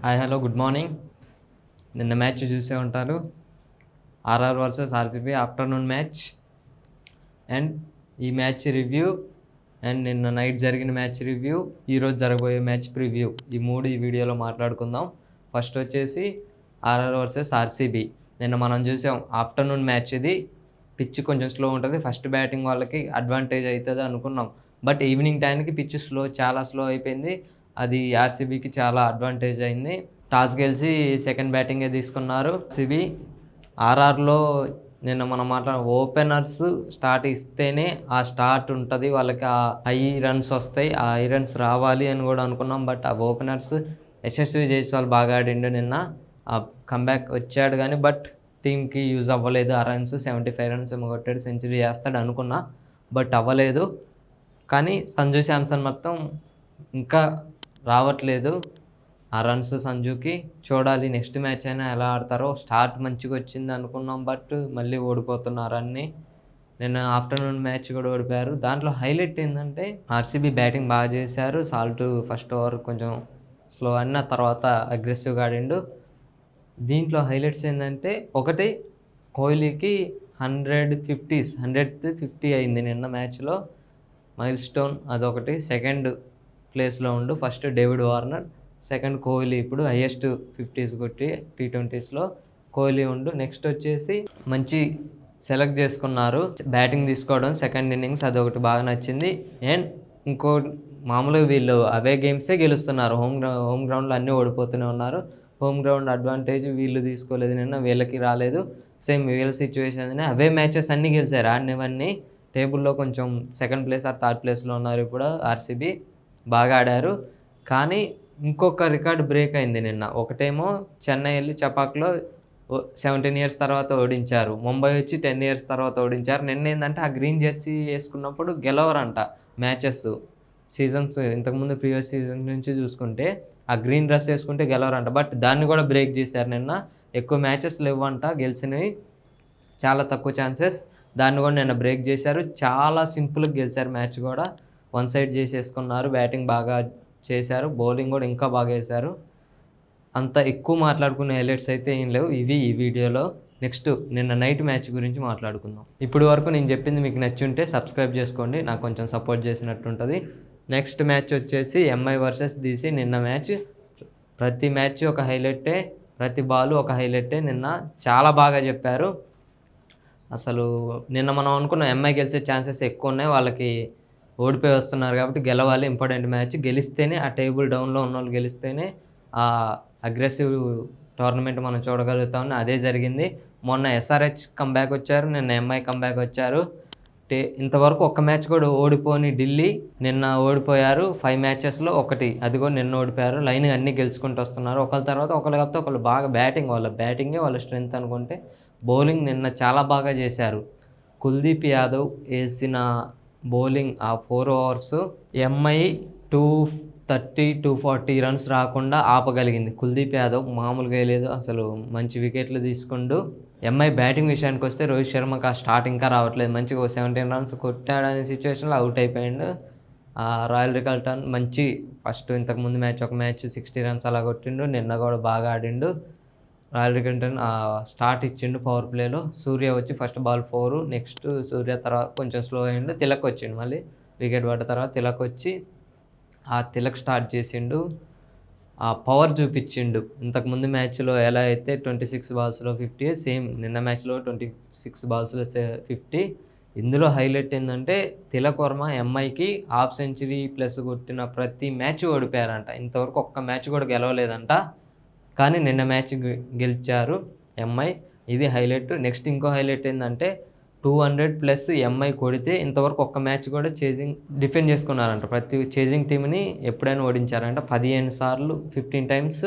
Hi hello good morning. నిన్న match చూసే ఉంటారు, RR versus RCB afternoon match. And ఈ మ్యాచ్ రివ్యూ, అండ్ నిన్న నైట్ జరిగిన మ్యాచ్ రివ్యూ, ఈరోజు జరగబోయే మ్యాచ్ ప్రివ్యూ, ఈ వీడియోలో మాట్లాడుకుందాం. ఫస్ట్ వచ్చేసి ఆర్ఆర్ వర్సెస్ ఆర్సీబీ. నిన్న మనం చూసాం ఆఫ్టర్నూన్ మ్యాచ్. ఇది పిచ్ కొంచెం స్లో ఉంటుంది, ఫస్ట్ బ్యాటింగ్ వాళ్ళకి అడ్వాంటేజ్ అవుతుంది అనుకున్నాం. బట్ ఈవినింగ్ టైంకి పిచ్ చాలా స్లో అయిపోయింది. అది ఆర్సీబీకి చాలా అడ్వాంటేజ్ అయింది. టాస్ గెలిచి సెకండ్ బ్యాటింగే తీసుకున్నారు ఆర్సీబీ. ఆర్ఆర్లో నిన్న మనం ఓపెనర్స్ స్టార్ట్ ఇస్తేనే ఆ స్టార్ట్ ఉంటుంది వాళ్ళకి, ఆ హై రన్స్ వస్తాయి. ఆ హై రన్స్ రావాలి అని కూడా అనుకున్నాం. బట్ ఆ ఓపెనర్స్ యశస్వి జైస్వాల్ బాగా ఆడిండు నిన్న. ఆ కంబ్యాక్ వచ్చాడు కానీ బట్ టీంకి యూజ్ అవ్వలేదు. ఆ రన్స్ 75 రన్స్ ఏమో కొట్టాడు, సెంచరీ చేస్తాడు అనుకున్నా, బట్ అవ్వలేదు. కానీ సంజు శాంసన్ మొత్తం ఇంకా రావట్లేదు ఆ రన్స్ సంజుకి. చూడాలి నెక్స్ట్ మ్యాచ్ అయినా ఎలా ఆడతారో. స్టార్ట్ మంచిగా వచ్చింది అనుకున్నాం, బట్ మళ్ళీ ఓడిపోతున్నారు అన్నీ. నిన్న ఆఫ్టర్నూన్ మ్యాచ్ కూడా ఓడిపోయారు. దాంట్లో హైలైట్ ఏంటంటే ఆర్సీబీ బ్యాటింగ్ బాగా చేశారు. సాల్ట్ ఫస్ట్ ఓవర్ కొంచెం స్లో అన్న తర్వాత అగ్రెసివ్గా ఆడిండు. దీంట్లో హైలైట్స్ ఏంటంటే ఒకటి, కోహ్లీకి 150 అయింది నిన్న మ్యాచ్లో, మైల్ స్టోన్ అదొకటి. సెకండ్ ప్లేస్లో ఉండు, first David Warner, second Kohli. ఇప్పుడు హైయెస్ట్ 50s కొట్టి T20sలో కోహ్లీ ఉండు. నెక్స్ట్ వచ్చేసి మంచి సెలెక్ట్ చేసుకున్నారు బ్యాటింగ్ తీసుకోవడం సెకండ్ ఇన్నింగ్స్, అదొకటి బాగా నచ్చింది. అండ్ ఇంకో మామూలుగా వీళ్ళు అవే గేమ్సే గెలుస్తున్నారు, హోమ్ గ్రౌండ్లో అన్నీ ఓడిపోతూనే ఉన్నారు. హోమ్ గ్రౌండ్ అడ్వాంటేజ్ వీళ్ళు తీసుకోలేదు నిన్న, వీళ్ళకి రాలేదు. సేమ్ వీళ్ళ సిచ్యువేషన్ అవే మ్యాచెస్ అన్నీ గెలిచారు ఆడినవన్నీ. టేబుల్లో కొంచెం సెకండ్ ప్లేస్ ఆర్ థర్డ్ ప్లేస్లో ఉన్నారు ఇప్పుడు ఆర్సీబీ. బాగా ఆడారు. కానీ ఇంకొక రికార్డు బ్రేక్ అయింది నిన్న. ఒకటేమో చెన్నై వెళ్ళి చపాక్లో 17 years తర్వాత ఓడించారు, ముంబై వచ్చి 10 years తర్వాత ఓడించారు. నిన్న ఏంటంటే ఆ గ్రీన్ జెర్సీ వేసుకున్నప్పుడు గెలవరంట మ్యాచెస్. సీజన్స్ ఇంతకుముందు ప్రీవియస్ సీజన్ నుంచి చూసుకుంటే ఆ గ్రీన్ డ్రెస్ వేసుకుంటే గెలవరంట. బట్ దాన్ని కూడా బ్రేక్ చేశారు నిన్న. ఎక్కువ మ్యాచెస్ లేవంట గెలిచినవి, చాలా తక్కువ ఛాన్సెస్. దాన్ని కూడా నిన్న బ్రేక్ చేశారు. చాలా సింపుల్గా గెలిచారు మ్యాచ్ కూడా. వన్ సైడ్ చేసేసుకున్నారు. బ్యాటింగ్ బాగా చేశారు, బౌలింగ్ కూడా ఇంకా బాగా వేశారు. అంత ఎక్కువ మాట్లాడుకునే హైలైట్స్ అయితే ఏం లేవు, ఇవి ఈ వీడియోలో. నెక్స్ట్ నిన్న నైట్ మ్యాచ్ గురించి మాట్లాడుకుందాం. ఇప్పుడు వరకు నేను చెప్పింది మీకు నచ్చుంటే సబ్స్క్రైబ్ చేసుకోండి, నాకు కొంచెం సపోర్ట్ చేసినట్టు ఉంటుంది. నెక్స్ట్ మ్యాచ్ వచ్చేసి ఎంఐ వర్సెస్ డీసీ. నిన్న మ్యాచ్ ప్రతి మ్యాచ్ ఒక హైలైటే, ప్రతి బాల్ ఒక హైలైటే. నిన్న చాలా బాగా చెప్పారు. అసలు నిన్న మనం అనుకున్న ఎంఐ గెలిచే ఛాన్సెస్ ఎక్కువ ఉన్నాయి, వాళ్ళకి ఓడిపోయి వస్తున్నారు కాబట్టి గెలవాలి, ఇంపార్టెంట్ మ్యాచ్. గెలిస్తేనే ఆ టేబుల్ డౌన్లో ఉన్న వాళ్ళు గెలిస్తేనే ఆ అగ్రెసివ్ టోర్నమెంట్ మనం చూడగలుగుతామని అదే జరిగింది. మొన్న ఎస్ఆర్హెచ్ కంబ్యాక్ వచ్చారు, నిన్న ఎంఐ కంబ్యాక్ వచ్చారు. ఇంతవరకు ఒక్క మ్యాచ్ కూడా ఓడిపోని ఢిల్లీ నిన్న ఓడిపోయారు. 5 matchesలో ఒకటి, అది కూడా నిన్న ఓడిపోయారు. లైన్ అన్నీ గెలుచుకుంటూ వస్తున్నారు ఒకళ్ళ తర్వాత ఒకళ్ళు. కాకపోతే ఒకళ్ళు బాగా వాళ్ళ బ్యాటింగే వాళ్ళ స్ట్రెంగ్త్ అనుకుంటే. బౌలింగ్ నిన్న చాలా బాగా చేశారు. కుల్దీప్ యాదవ్ వేసిన బౌలింగ్ ఆ 4 overs ఎంఐ 230-240 runs రాకుండా ఆపగలిగింది. కుల్దీప్ యాదవ్ మామూలుగా లేదు అసలు, మంచి వికెట్లు తీసుకుంటూ. ఎంఐ బ్యాటింగ్ విషయానికి వస్తే రోహిత్ శర్మకి ఆ స్టార్ట్ ఇంకా రావట్లేదు. మంచిగా 17 runs కొట్టాడనే సిచ్యువేషన్లో అవుట్ అయిపోయాడు. రాయల్ రికల్టన్ మంచి ఫస్ట్ ఇంతకుముందు ఒక మ్యాచ్ 60 runs అలా కొట్టిండు. నిన్న కూడా బాగా ఆడిండు. రాయల్ రికల్టన్ స్టార్ట్ ఇచ్చిండు పవర్ ప్లేలో. సూర్య వచ్చి ఫస్ట్ బాల్ 4, నెక్స్ట్ సూర్య తర్వాత కొంచెం స్లో అయ్యిండు. తిలక్ వచ్చిండు, మళ్ళీ వికెట్ పడ్డ తర్వాత తిలక్ వచ్చి ఆ తిలక్ స్టార్ట్ చేసిండు. ఆ పవర్ చూపించిండు. ఇంతకుముందు మ్యాచ్లో ఎలా అయితే 26 balls 50, సేమ్ నిన్న మ్యాచ్లో 26 balls 50. ఇందులో హైలైట్ ఏంటంటే తిలక్ వర్మ ఎంఐకి హాఫ్ సెంచరీ ప్లస్ కొట్టిన ప్రతి మ్యాచ్ ఓడిపోయారంట. ఇంతవరకు ఒక్క మ్యాచ్ కూడా గెలవలేదంట, కానీ నిన్న మ్యాచ్ గెలిచారు ఎంఐ. ఇది హైలైట్. నెక్స్ట్ ఇంకో హైలైట్ ఏంటంటే 200+ ఎంఐ కొడితే ఇంతవరకు ఒక్క మ్యాచ్ కూడా డిఫెండ్ చేసుకున్నారంట. ప్రతి చేజింగ్ టీంని ఎప్పుడైనా ఓడించారంట. 15 సార్లు 15 times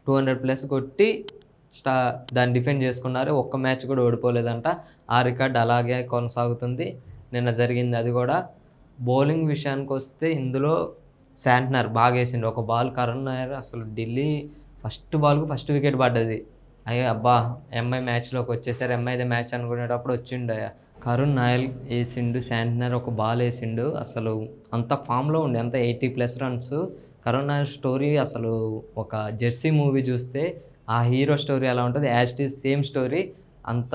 200+ కొట్టి దాన్ని డిఫెండ్ చేసుకున్నారు. ఒక్క మ్యాచ్ కూడా ఓడిపోలేదంట. ఆ రికార్డ్ అలాగే కొనసాగుతుంది. నిన్న జరిగింది అది కూడా. బౌలింగ్ విషయానికి వస్తే ఇందులో శాంట్నర్ బాగా వేసిండు. ఒక బాల్ కరుణ్ నాయర్ అసలు ఢిల్లీ ఫస్ట్ బాల్కు ఫస్ట్ వికెట్ పడ్డది. అబ్బా ఎంఐ మ్యాచ్లోకి వచ్చేసారు, ఎంఐదే మ్యాచ్ అనుకునేటప్పుడు వచ్చిండు కరుణ్ నాయర్ వేసిండు. శాంట్నర్ ఒక బాల్ వేసిండు. అసలు అంత ఫామ్లో ఉండే, అంత 80+ runs. కరుణ్ నాయర్ స్టోరీ అసలు ఒక జెర్సీ మూవీ చూస్తే ఆ హీరో స్టోరీ ఎలా ఉంటది as it is same story. అంత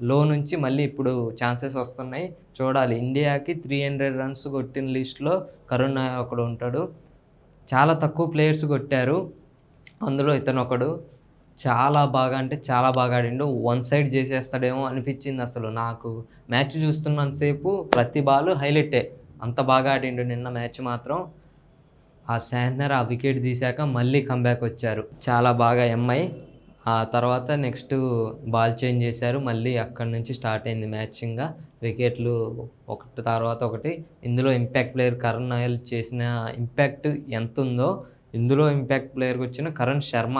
లో నుంచి మళ్ళీ ఇప్పుడు ఛాన్సెస్ వస్తున్నాయి. చూడాలి. ఇండియాకి 300 రన్స్ కొట్టిన లిస్ట్‌లో కరుణ్ నాయర్ ఒకడు ఉంటాడు. చాలా తక్కువ ప్లేయర్స్ కొట్టారు. అందులో ఇతనొకడు. చాలా బాగా అంటే చాలా బాగా ఆడిండు. వన్ సైడ్ చేసేస్తాడేమో అనిపించింది అసలు నాకు. మ్యాచ్ చూస్తున్నంత సేపు ప్రతి బాలు హైలైటే. అంత బాగా ఆడిండు నిన్న మ్యాచ్ మాత్రం. ఆ శాంట్నర్ ఆ వికెట్ తీశాక మళ్ళీ కమ్‌బ్యాక్ వచ్చారు. చాలా బాగా ఎంఐ. ఆ తర్వాత నెక్స్ట్ బాల్ చేంజ్ చేశారు. మళ్ళీ అక్కడి నుంచి స్టార్ట్ అయింది మ్యాచ్ ఇంగ. వికెట్లు ఒకటి తర్వాత ఒకటి. ఇందులో ఇంపాక్ట్ ప్లేయర్ కరుణ్ నాయర్ చేసిన ఇంపాక్ట్ ఎంతుందో, ఇందులో ఇంపాక్ట్ ప్లేయర్‌కొచ్చిన కరణ్ శర్మ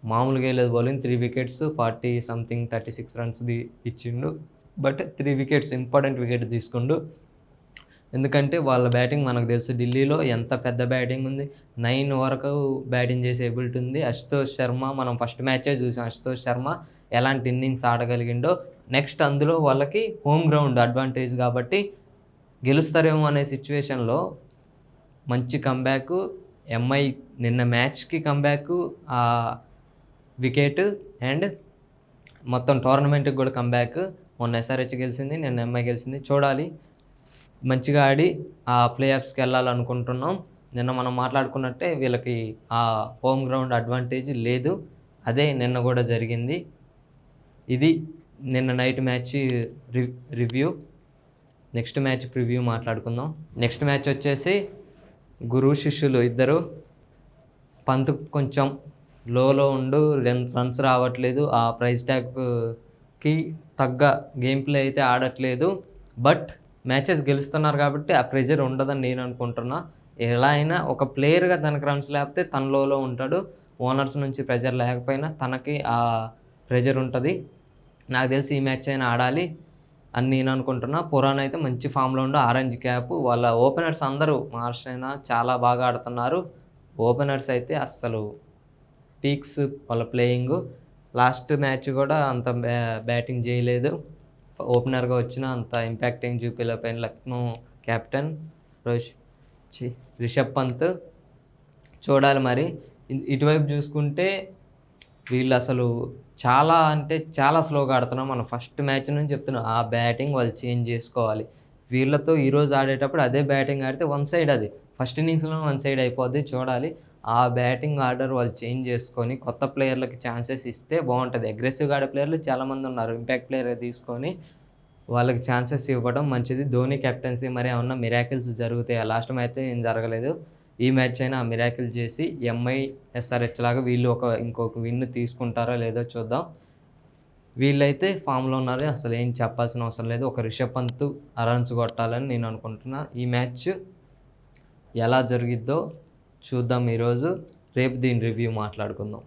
మామూలుగా వేయలేదు బౌలింగ్. 3 వికెట్స్ 40 సంథింగ్ 36 రన్స్‌ది ఇచ్చిండు. బట్ 3 వికెట్స్ ఇంపార్టెంట్ వికెట్ తీసుకుండు. ఎందుకంటే వాళ్ళ బ్యాటింగ్ మనకు తెలుసు ఢిల్లీలో ఎంత పెద్ద బ్యాటింగ్ ఉంది. 9 వరకు బ్యాటింగ్ చేసే ఎబిలిటీ ఉంది. అశుతోష్ శర్మ మనం ఫస్ట్ మ్యాచే చూసాం. అశుతోష్ శర్మ ఎలాంటి ఇన్నింగ్స్ ఆడగలిగిండో. నెక్స్ట్ అందులో వాళ్ళకి హోమ్ గ్రౌండ్ అడ్వాంటేజ్ కాబట్టి గెలుస్తారేమో అనే సిచ్యువేషన్‌లో మంచి కమ్‌బ్యాకు. ఎంఐ నిన్న మ్యాచ్‌కి కమ్‌బ్యాకు, వికెట్ అండ్ మొత్తం టోర్నమెంట్‌కి కూడా కమ్‌బ్యాక్. మొన్న ఎస్ఆర్‌హెచ్ గెలిసింది. నిన్న ఎంఐ గెలిసింది. చూడాలి. మంచిగా ఆడి ప్లే ఆఫ్స్‌కి వెళ్ళాలనుకుంటున్నాం. నిన్న మనం మాట్లాడుకున్నట్టే వీళ్ళకి ఆ హోమ్ గ్రౌండ్ అడ్వాంటేజ్ లేదు. అదే నిన్న కూడా జరిగింది. ఇది నిన్న night match review. Next match preview మాట్లాడుకుందాం. నెక్స్ట్ మ్యాచ్ వచ్చేసి గురు శిష్యులు ఇద్దరు. పంత్ కొంచెం లోలో ఉండు రన్స్ రావట్లేదు. ఆ ప్రైస్ ట్యాగ్‌కి తగ్గ గేమ్ ప్లే అయితే ఆడట్లేదు. బట్ మ్యాచెస్ గెలుస్తున్నారు కాబట్టి ఆ ప్రెషర్ ఉండదని నేను అనుకుంటున్నా. ఎలా అయినా ఒక ప్లేయర్‌గా తనకు రన్స్ లేకపోతే తన లోలో ఉంటాడు. ఓనర్స్ నుంచి ప్రెషర్ లేకపోయినా తనకి ఆ ప్రెషర్ ఉంటది. నాకు తెలిసి ఈ మ్యాచ్ అయినా ఆడాలి అని నేను అనుకుంటున్నా. పురాణ్ అయితే మంచి ఫామ్‌లో ఉండు. Orange cap. వాళ్ళ ఓపెనర్స్ అందరూ మహర్షి అయినా చాలా బాగా ఆడుతున్నారు. ఓపెనర్స్ అయితే అస్సలు పీక్స్ వాళ్ళ ప్లేయింగు. లాస్ట్ మ్యాచ్ కూడా అంత బ్యాటింగ్ చేయలేదు. ఓపెనర్‌గా వచ్చినా అంత ఇంపాక్ట్ ఏం చూపియలేకపోయాడు లక్నో కెప్టెన్ రిషబ్ పంత్. చూడాలి మరి. ఇటువైపు చూసుకుంటే వీళ్ళు అసలు చాలా అంటే చాలా స్లోగా ఆడుతున్నారు. మనం ఫస్ట్ మ్యాచ్ నుంచి చెప్తున్నాం. ఆ బ్యాటింగ్ వాళ్ళు చేంజ్ చేసుకోవాలి. వీళ్ళతో ఈరోజు ఆడేటప్పుడు అదే బ్యాటింగ్ ఆడితే వన్ సైడ్ అది. ఫస్ట్ ఇన్నింగ్స్‌లో వన్ సైడ్ అయిపోద్ది. చూడాలి. ఆ బ్యాటింగ్ ఆర్డర్ వాళ్ళు చేంజ్ చేసుకొని కొత్త ప్లేయర్‌లకి ఛాన్సెస్ ఇస్తే బాగుంటది. అగ్రెసివ్‌గా ఆడే ప్లేయర్లు చాలామంది ఉన్నారు. ఇంపాక్ట్ ప్లేయర్‌గా తీసుకొని వాళ్ళకి ఛాన్సెస్ ఇవ్వడం మంచిది. ధోని కెప్టెన్సీ మరి ఏమన్నా మిరాకిల్స్ జరుగుతాయా? లాస్ట్ మ్యాచ్ అయితే ఏం జరగలేదు. ఈ మ్యాచ్ అయినా ఆ మిరాకిల్ చేసి ఎంఐ, ఎస్ఆర్‌హెచ్ లాగా వీళ్ళు ఇంకొక విన్ తీసుకుంటారో లేదో చూద్దాం. వీళ్ళైతే ఫామ్‌లో ఉన్నారు. అసలు ఏం చెప్పాల్సిన అవసరం లేదు. ఒక రిషబ్ పంత్ రన్స్ కొట్టాలని నేను అనుకుంటున్నా. ఈ మ్యాచ్ ఎలా జరిగిద్దో చూద్దాం ఈరోజు. రేపు దీని రివ్యూ మాట్లాడుకుందాం.